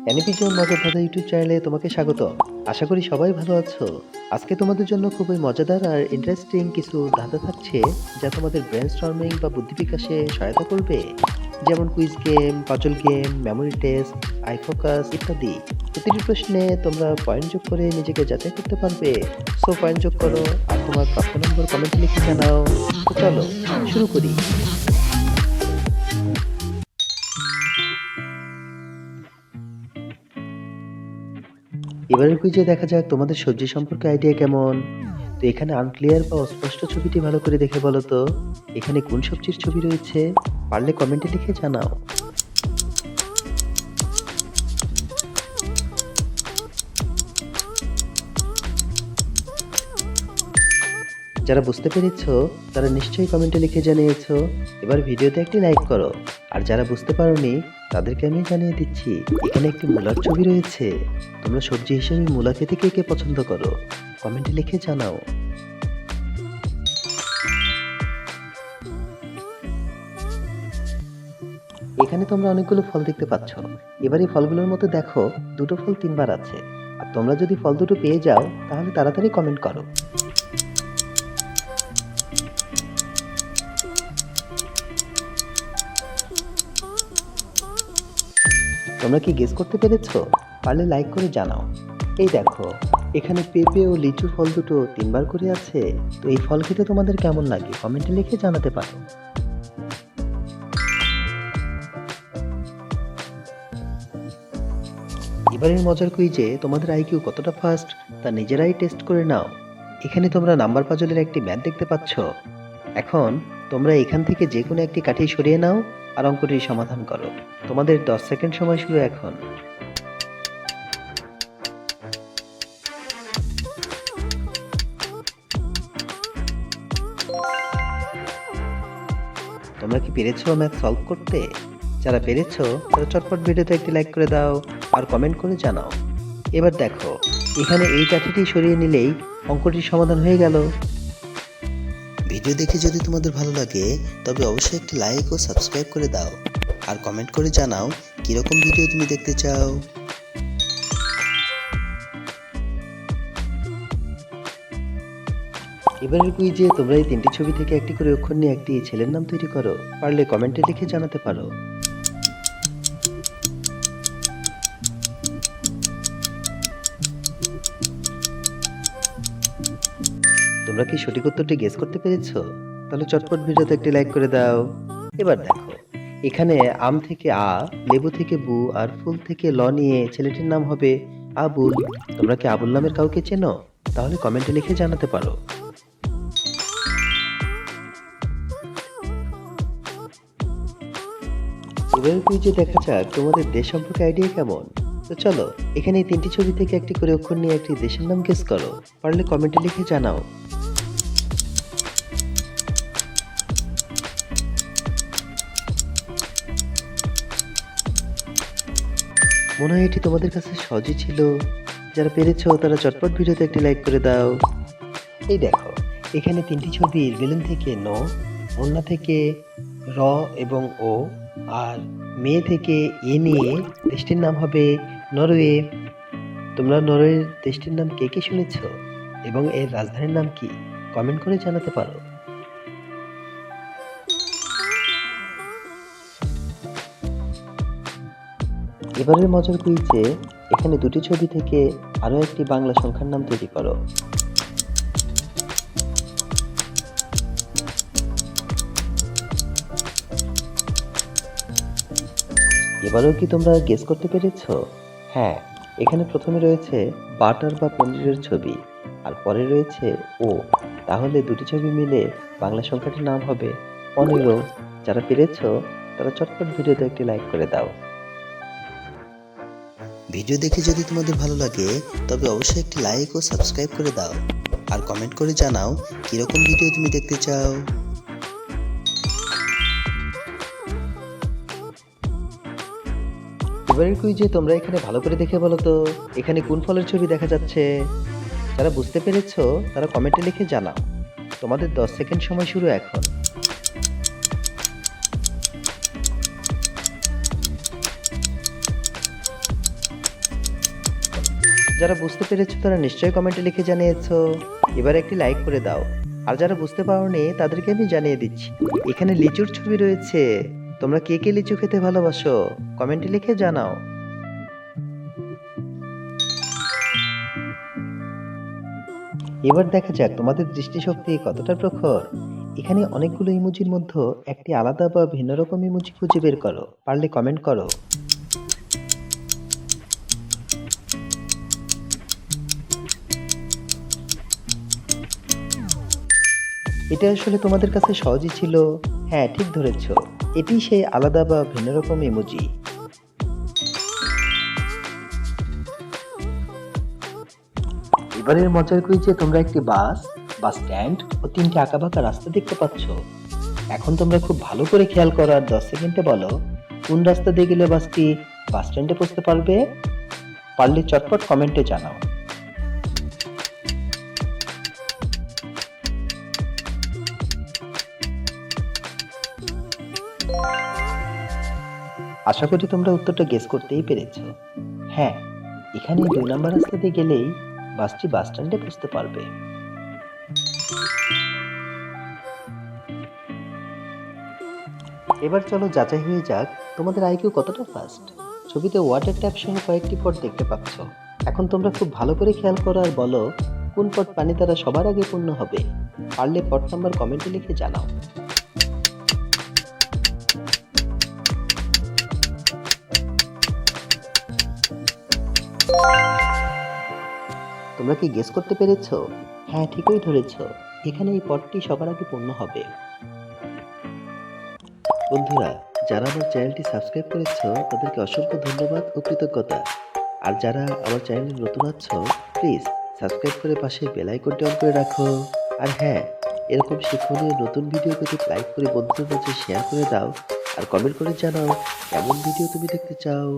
অ্যানিপিজন মজার ধাঁধা ইউটিউব চ্যানেলে তোমাকে স্বাগত। আশা করি সবাই ভালো আছো। আজকে তোমাদের জন্য খুবই মজাদার আর ইন্টারেস্টিং কিছু ধাঁধা থাকছে, যা তোমাদের ব্রেনস্টর্মিং বা বুদ্ধি বিকাশে সহায়তা করবে। যেমন quiz game, puzzle game, memory test, I focus ইত্যাদি। প্রতিটি প্রশ্নে তোমরা পয়েন্ট যোগ করে নিজেকে যাচাই করতে পারবে। সো পয়েন্ট যোগ করো আর তোমার প্রাপ্ত নম্বর কমেন্টে লিখে জানাও। তো চলো শুরু করি। এবারের কুইজে দেখা যাক তোমাদের সবজি সম্পর্কে আইডিয়া কেমন। তো এখানে আনক্লিয়ার বা অস্পষ্ট ছবিটি ভালো করে দেখে বলো তো, এখানে কোন সবজির ছবি রয়েছে? পারলে কমেন্টে লিখে জানাও। যারা বুঝতে পেরেছো তারা নিশ্চয়ই কমেন্টে লিখে জানিয়েছো। এবার ভিডিওতে একটি লাইক করো। আর যারা বুঝতে পারোনি তাদেরকে আমি জানিয়ে দিচ্ছি, এখানে একটি মূলার ছবি রয়েছে। তোমরা সবজি হিসেবে মূলা খেতে কে কে পছন্দ করো? কমেন্টে লিখে জানাও। এখানে তোমরা অনেকগুলো ফল দেখতে পাচ্ছ। এবার এই ফলগুলোর মধ্যে দেখো দুটো ফল তিনবার আছে। আর তোমরা যদি ফল দুটো পেয়ে যাও তাহলে তাড়াতাড়ি কমেন্ট করো। তোমরা কি গেস করতে পেরেছো? পারলে লাইক করে জানাও। এই দেখো, এখানে পেঁপে ও লিচু ফল দুটো তিনবার করে আছে। তো এই ফল খেতে তোমাদের কেমন লাগে কমেন্টে লিখে জানাতে পারো। এবারের মজার কুইজে তোমাদের আইকিউ কতটা ফাস্ট তা নিজেরাই টেস্ট করে নাও। এখানে তোমরা নাম্বার পাজলের একটি ম্যাথ দেখতে পাচ্ছ। এখন তোমরা এখান থেকে যে কোনো একটি কাঠি সরিয়ে নাও আর অঙ্কটির সমাধান করো। তোমাদের 10 সেকেন্ড সময় শুরু এখন। তোমরা কি পেরেছো ম্যাথ সলভ করতে? যারা পেরেছো তারা চটপট ভিডিওতে একটি লাইক করে দাও আর কমেন্ট করে জানাও। এবার দেখো, এখানে এই কাঠিটি সরিয়ে নিলেই অঙ্কটির সমাধান হয়ে গেল। ভিডিও দেখে যদি তোমাদের ভালো লাগে তবে অবশ্যই একটি লাইক ও সাবস্ক্রাইব করে দাও আর কমেন্ট করে জানাও কিরকম ভিডিও তুমি দেখতে চাও। এবারের কুইজে তোমরা এই তিনটি ছবি থেকে একটি করে অক্ষর নিয়ে একটি ছেলের নাম তৈরি করো। পারলে কমেন্টে লিখে জানাতে পারো। তোমরা কি সঠিক উত্তরটি গেস করতে পেরেছো? তাহলে চটপট ভিডিওতে একটি লাইক করে দাও। এবার দেখো, এখানে আম থেকে আ, লেবু থেকে বু আর ফুল থেকে ল নিয়ে ছেলেটির নাম হবে আবুল। তোমরা কি আবুল নামের কাউকে চেনো? তাহলে কমেন্টে লিখে জানাতে পারো। এবারের কুইজে দেখা যাক তোমাদের দেশ সম্পর্কে আইডিয়া কেমন। তো চলো, এখানে এই তিনটি ছবি থেকে একটি করে অক্ষর নিয়ে একটি দেশের নাম গেস করো। পারলে কমেন্টে লিখে জানাও। মনে হয় এটি তোমাদের কাছে সহজই ছিল। যারা পেরেছো তারা চটপট ভিডিওতে একটি লাইক করে দাও। এই দেখো, এখানে তিনটি ছবির বেলুন থেকে ন, ওড়না থেকে র এবং ও, আর মেয়ে থেকে এ নিয়ে দেশটির নাম হবে নরওয়ে। তোমরা নরওয়ের দেশটির নাম কে কে শুনেছ এবং এর রাজধানীর নাম কি? কমেন্ট করে জানাতে পারো। এবারের মজার কুইজে এখানে দুটি ছবি থেকে আরো একটি বাংলা সংখ্যার নাম তৈরি করো। এবারেও কি তোমরা গেস করতে পেরেছো? হ্যাঁ, এখানে প্রথমে রয়েছে বাটার বা পনিরের ছবি আর পরে রয়েছে ও। তাহলে দুটি ছবি মিলে বাংলা সংখ্যাটির নাম হবে 15। যারা পেরেছো তারা চটপট ভিডিওতে একটি লাইক করে দাও। ভিডিও দেখে যদি তোমাদের ভালো লাগে তবে অবশ্যই একটি লাইক ও সাবস্ক্রাইব করে দাও আর কমেন্ট করে জানাও কিরকম ভিডিও তুমি দেখতে চাও। এবারের কুইজে তোমরা এখানে ভালো করে দেখে বলো তো, এখানে কোন ফলের ছবি দেখা যাচ্ছে? যারা বুঝতে পেরেছো তারা কমেন্টে লিখে জানাও। তোমাদের 10 সেকেন্ড সময় শুরু এখন। যারা বুঝতে পেরেছো তারা নিশ্চয়ই কমেন্টে লিখে জানিয়েছো। এবার একটি লাইক করে দাও। আর যারা বুঝতে পারোনি তাদেরকে আমি জানিয়ে দিচ্ছি। এখানে লিচুর ছবি রয়েছে। তোমরা কে কে লিচু খেতে ভালোবাসো? কমেন্টে লিখে জানাও। এবার দেখা যাক তোমাদের দৃষ্টিশক্তি কতটা প্রখর। এখানে অনেকগুলো ইমোজির মধ্যে একটি আলাদা বা ভিন্ন রকম ইমোজি খুঁজে বের করো। পারলে কমেন্ট করো। এটা আসলে তোমাদের কাছে সহজই ছিল। হ্যাঁ, ঠিক ধরেছ। এটি সেই আলাদা বা ভিন্ন রকম ইমোজি। এবারের মজার কুইজে তোমরা একটি বাস স্ট্যান্ড ও তিনটি আঁকাবাঁকা রাস্তা দেখতে পাচ্ছ। এখন তোমরা খুব ভালো করে খেয়াল করো আর 10 সেকেন্ডে বলো কোন রাস্তা দিয়ে গেলে বাসটি বাস স্ট্যান্ডে পৌঁছতে পারবে। পারলে চটপট কমেন্টে জানাও। আশা করি তোমরা উত্তরটা গেস করতেই পেরেছো। হ্যাঁ, এখানে 2 নম্বর রাস্তা দিয়ে গেলেই বাসটি বাস স্ট্যান্ডে পৌঁছতে পারবে। এবার চলো যাচাই হয়ে যাক তোমাদের আইকিউ কতটা ফাস্ট। ছবিতে ওয়াটার ট্যাপ সহ কয়েকটি পট দেখতে পাচ্ছ। এখন তোমরা খুব ভালো করে খেয়াল করো আর বলো কোন পট পানি দ্বারা সবার আগে পূর্ণ হবে। পারলে পট নাম্বার কমেন্টে লিখে জানাও। তোমরা কি গেস করতে পেরেছো? হ্যাঁ, ঠিকই ধরেছো। এখানে এই পটটি সবার আগে পূর্ণ হবে। বন্ধুরা, যারা আমার চ্যানেলটি সাবস্ক্রাইব করেছো তাদেরকে অসংখ্য ধন্যবাদ ও কৃতজ্ঞতা। আর যারা আমার চ্যানেলে নতুন আছো প্লিজ সাবস্ক্রাইব করে পাশে বেল আইকনটি অন করে রাখো। আর হ্যাঁ, এরকম শিক্ষণীয় নতুন ভিডিও পেতে লাইক করে বন্ধুদের মাঝে শেয়ার করে দাও। আর কমেন্ট করে জানাও কেমন ভিডিও তুমি দেখতে চাও।